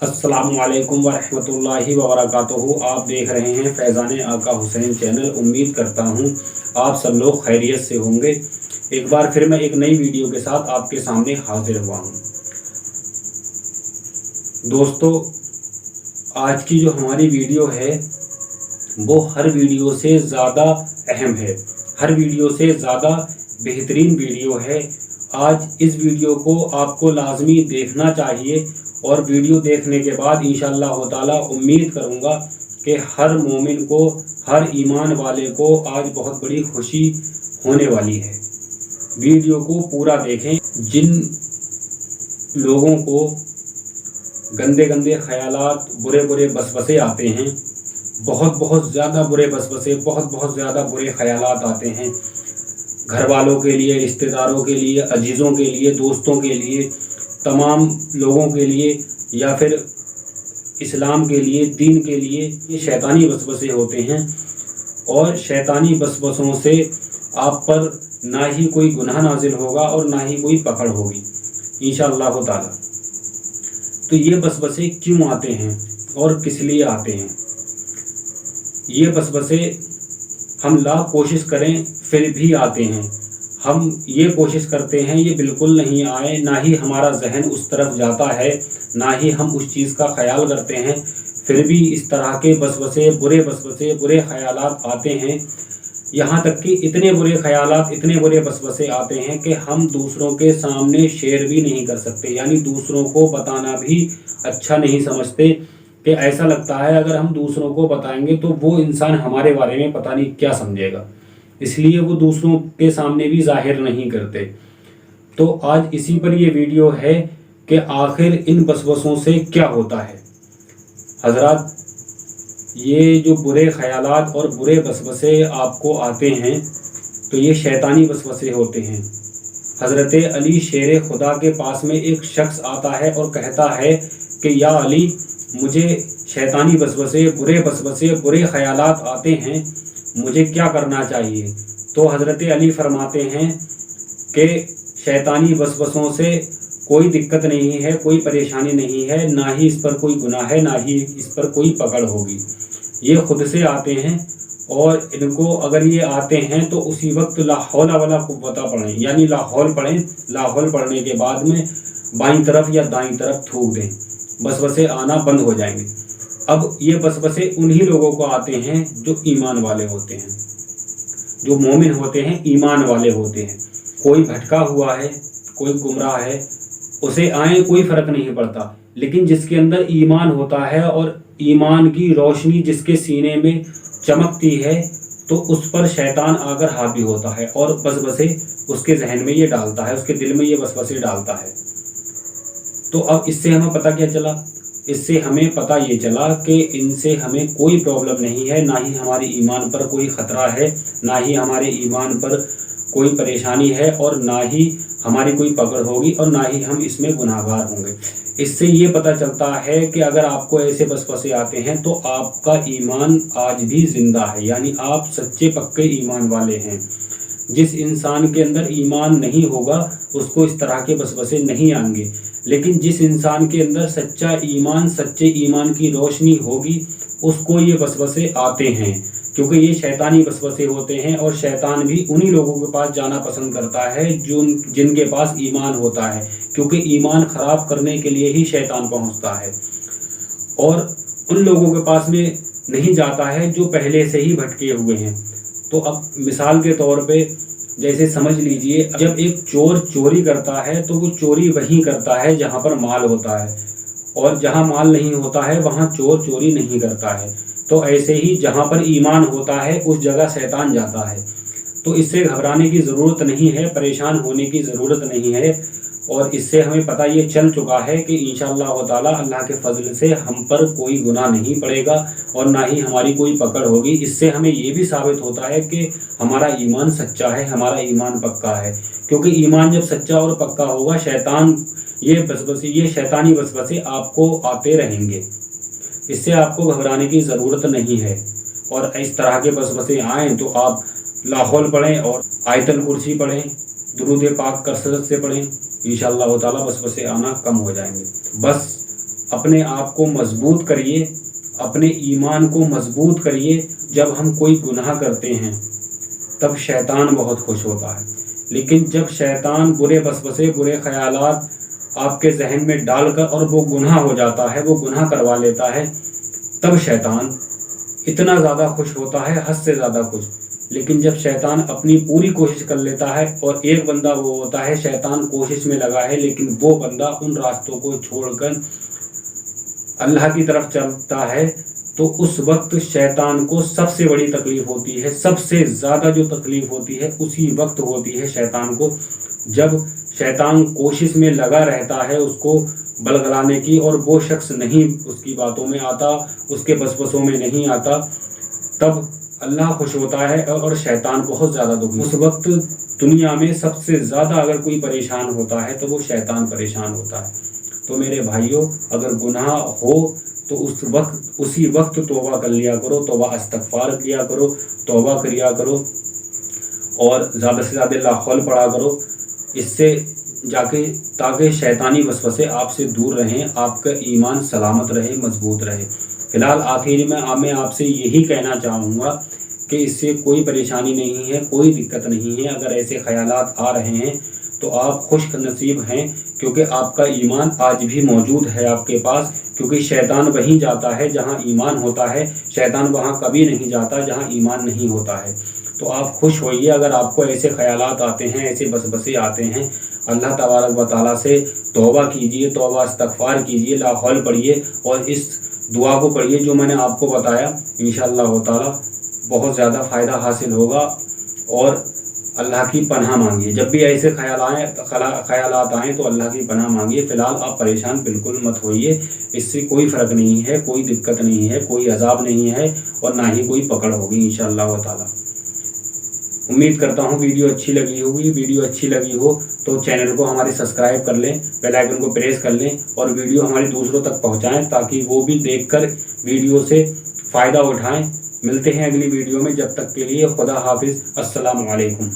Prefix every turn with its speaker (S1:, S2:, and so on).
S1: अस्सलामुअलैकुम वरहमतुल्लाहि वबरकातुहू। आप देख रहे हैं फैज़ान आका हुसैन चैनल। उम्मीद करता हूँ आप सब लोग खैरियत से होंगे। एक बार फिर मैं एक नई वीडियो के साथ आपके सामने हाजिर हुआ हूँ। दोस्तों, आज की जो हमारी वीडियो है वो हर वीडियो से ज़्यादा अहम है, हर वीडियो से ज़्यादा बेहतरीन वीडियो है। आज इस वीडियो को आपको लाजमी देखना चाहिए और वीडियो देखने के बाद इंशाअल्लाह ताला उम्मीद करूँगा कि हर मोमिन को, हर ईमान वाले को आज बहुत बड़ी खुशी होने वाली है। वीडियो को पूरा देखें। जिन लोगों को गंदे गंदे ख्यालात, बुरे बुरे वसवसे आते हैं, बहुत ज़्यादा बुरे वसवसे, बहुत ज़्यादा बुरे ख्यालात आते हैं, घर वालों के लिए, रिश्तेदारों के लिए, अजीज़ों के लिए, दोस्तों के लिए, तमाम लोगों के लिए या फिर इस्लाम के लिए, दीन के लिए, ये शैतानी वसवसे होते हैं। और शैतानी वसवसों से आप पर ना ही कोई गुनाह नाजिल होगा और ना ही कोई पकड़ होगी इंशाअल्लाह ताला। तो ये वसवसे क्यों आते हैं और किस लिए आते हैं? ये वसवसे हम लाख कोशिश करें फिर भी आते हैं। हम ये कोशिश करते हैं ये बिल्कुल नहीं आए, ना ही हमारा जहन उस तरफ जाता है, ना ही हम उस चीज़ का ख्याल करते हैं, फिर भी इस तरह के वसवसे, बुरे ख्यालात आते हैं। यहाँ तक कि इतने बुरे ख्यालात, इतने बुरे वसवसे आते हैं कि हम दूसरों के सामने शेयर भी नहीं कर सकते, यानी दूसरों को बताना भी अच्छा नहीं समझते कि ऐसा लगता है अगर हम दूसरों को बताएंगे तो वो इंसान हमारे बारे में पता नहीं क्या समझेगा, इसलिए वो दूसरों के सामने भी जाहिर नहीं करते। तो आज इसी पर ये वीडियो है कि आखिर इन वसवसों से क्या होता है। हजरात, ये जो बुरे ख्यालात और बुरे वसवसे आपको आते हैं तो ये शैतानी वसवसे होते हैं। हज़रत अली शेर खुदा के पास में एक शख्स आता है और कहता है कि या अली, मुझे शैतानी वसवसे, बुरे ख्यालात आते हैं, मुझे क्या करना चाहिए? तो हज़रत अली फरमाते हैं कि शैतानी वसवसों से कोई दिक्कत नहीं है, कोई परेशानी नहीं है, ना ही इस पर कोई गुनाह है, ना ही इस पर कोई पकड़ होगी। ये खुद से आते हैं और इनको अगर ये आते हैं तो उसी वक्त ला हौला वला कुव्वता पढ़ें, यानी लाहौल पढ़ें। लाहौल पढ़ने के बाद में बाईं तरफ या दाईं तरफ थूक दें, वसवसे आना बंद हो जाएंगे। अब ये वसवसे उन्हीं लोगों को आते हैं जो ईमान वाले होते हैं, जो मोमिन होते हैं, ईमान वाले होते हैं। कोई भटका हुआ है, कोई गुमराह है, उसे आए कोई फ़र्क नहीं पड़ता, लेकिन जिसके अंदर ईमान होता है और ईमान की रोशनी जिसके सीने में चमकती है तो उस पर शैतान आकर हावी होता है और वसवसे उसके जहन में ये डालता है, उसके दिल में ये वसवसे डालता है। तो अब इससे हमें पता क्या चला? इससे हमें पता ये चला कि इनसे हमें कोई प्रॉब्लम नहीं है, ना ही हमारे ईमान पर कोई ख़तरा है, ना ही हमारे ईमान पर कोई परेशानी है, और ना ही हमारी कोई पकड़ होगी, और ना ही हम इसमें गुनाहगार होंगे। इससे ये पता चलता है कि अगर आपको ऐसे वसवसे आते हैं तो आपका ईमान आज भी ज़िंदा है, यानी आप सच्चे पक्के ईमान वाले हैं। जिस इंसान के अंदर ईमान नहीं होगा उसको इस तरह के वसवसे नहीं आएंगे, लेकिन जिस इंसान के अंदर सच्चा ईमान, सच्चे ईमान की रोशनी होगी उसको ये वसवसे आते हैं, क्योंकि ये शैतानी वसवसे होते हैं। और शैतान भी उन्हीं लोगों के पास जाना पसंद करता है जो जिनके पास ईमान होता है, क्योंकि ईमान ख़राब करने के लिए ही शैतान पहुंचता है, और उन लोगों के पास में नहीं जाता है जो पहले से ही भटके हुए हैं। तो अब मिसाल के तौर पे जैसे समझ लीजिए, जब एक चोर चोरी करता है तो वो चोरी वहीं करता है जहाँ पर माल होता है, और जहाँ माल नहीं होता है वहाँ चोर चोरी नहीं करता है। तो ऐसे ही जहाँ पर ईमान होता है उस जगह शैतान जाता है। तो इससे घबराने की ज़रूरत नहीं है, परेशान होने की ज़रूरत नहीं है। और इससे हमें पता ये चल चुका है कि इंशाअल्लाह ताला अल्लाह के फजल से हम पर कोई गुनाह नहीं पड़ेगा और ना ही हमारी कोई पकड़ होगी। इससे हमें ये भी साबित होता है कि हमारा ईमान सच्चा है, हमारा ईमान पक्का है, क्योंकि ईमान जब सच्चा और पक्का होगा, शैतान ये शैतानी वसवसे आपको आते रहेंगे। इससे आपको घबराने की ज़रूरत नहीं है। और इस तरह के वसवसे आएँ तो आप लाहौल पढ़ें और आयतल कुर्सी पढ़ें, दुरूद पाक कसरत से पढ़ें, इंशाअल्लाह ताला वसवसे आना कम हो जाएंगे। बस अपने आप को मजबूत करिए, अपने ईमान को मजबूत करिए। जब हम कोई गुनाह करते हैं तब शैतान बहुत खुश होता है, लेकिन जब शैतान बुरे वसवसे, बुरे ख्यालात आपके जहन में डालकर और वो गुनाह हो जाता है, वो गुनाह करवा लेता है, तब शैतान इतना ज़्यादा खुश होता है, हद से ज़्यादा खुश। लेकिन जब शैतान अपनी पूरी कोशिश कर लेता है, और एक बंदा वो होता है शैतान कोशिश में लगा है लेकिन वो बंदा उन रास्तों को छोड़कर अल्लाह की तरफ चलता है, तो उस वक्त शैतान को सबसे बड़ी तकलीफ होती है। सबसे ज़्यादा जो तकलीफ होती है उसी वक्त होती है शैतान को, जब शैतान कोशिश में लगा रहता है उसको बलगलाने की, और वो शख्स नहीं उसकी बातों में आता, उसके वसवसों में नहीं आता, तब अल्लाह खुश होता है और शैतान बहुत ज़्यादा दुखी। उस वक्त दुनिया में सबसे ज़्यादा अगर कोई परेशान होता है तो वो शैतान परेशान होता है। तो मेरे भाइयों, अगर गुनाह हो तो उसी वक्त तौबा कर लिया करो, तौबा इस्तगफार किया करो, तौबा किया करो, और ज़्यादा से ज़्यादा ला हौल पढ़ा करो, इससे जाके ताकि शैतानी वसवसे आपसे दूर रहें, आपका ईमान सलामत रहे, मजबूत रहे। फ़िलहाल आखिर में मैं आपसे यही कहना चाहूँगा कि इससे कोई परेशानी नहीं है, कोई दिक्कत नहीं है। अगर ऐसे ख्यालात आ रहे हैं तो आप खुश नसीब हैं, क्योंकि आपका ईमान आज भी मौजूद है आपके पास, क्योंकि शैतान वहीं जाता है जहां ईमान होता है, शैतान वहां कभी नहीं जाता जहां ईमान नहीं होता है। तो आप खुश होइए अगर आपको ऐसे ख्यालात आते हैं, ऐसे बसबसे आते हैं। अल्लाह तबारक व तआला से तौबा कीजिए, तौबा इस्तगफार कीजिए, ला हौल पढ़िए, और इस दुआ को पढ़िए जो मैंने आपको बताया। इंशाअल्लाह ताला बहुत ज़्यादा फ़ायदा हासिल होगा, और अल्लाह की पनाह मांगिए। जब भी ऐसे ख्यालात आएँ तो अल्लाह की पनाह मांगिए। फ़िलहाल आप परेशान बिल्कुल मत होइए, इससे कोई फ़र्क नहीं है, कोई दिक्कत नहीं है, कोई अजाब नहीं है, और ना ही कोई पकड़ होगी इंशाअल्लाह ताला। उम्मीद करता हूँ वीडियो अच्छी लगी होगी। वीडियो अच्छी लगी हो तो चैनल को हमारे सब्सक्राइब कर लें, बेल आइकन को प्रेस कर लें, और वीडियो हमारे दूसरों तक पहुँचाएँ ताकि वो भी देखकर वीडियो से फ़ायदा उठाएँ। मिलते हैं अगली वीडियो में, जब तक के लिए खुदा हाफिज़। अस्सलामु अलैकुम।